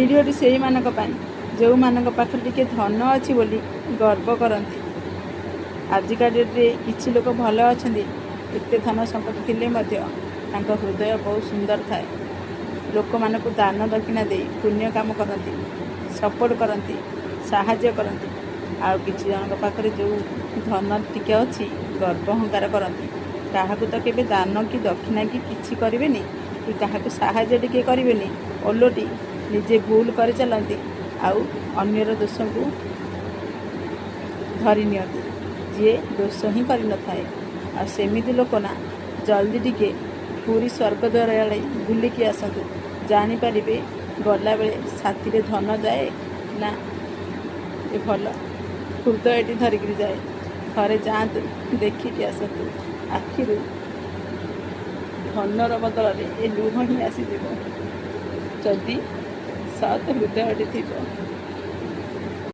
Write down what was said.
भिडियोटी से जो मान पाखे टिके धन अच्छी बोली गर्व करती। आजिका डेट्रे किसी लोक भल अच्छा एत धन संपत्ति थे हृदय बहुत सुंदर थाए। लोक मान दान दक्षिणा दे पुण्य काम करती, सपोर्ट करती, साहाय्य करती। आ किसी जन पाखे जो धन टिके अच्छी गर्व अहंकार करती। क्या तो केवे दान कि दक्षिणा कि किसी करें कि क्या साहाय्य टिके करें, ओलटी निजे भूल कर चलती आउ अन्यर दोष को धरी नियंती। जी दोष ही कर न थाए आ सेमिति लोक ना जल्दी टिके पूरी स्वर्गद्वार आड़े बुलिकी आसतु, जानीपारे गला बेले छाती धन जाए ना ये भल हृदयटी धरिक जाए। थे जातु देखिकी आसतु, आखिर धनर बदल ये लुह ही आसीज जदि सत हृदयटी थी।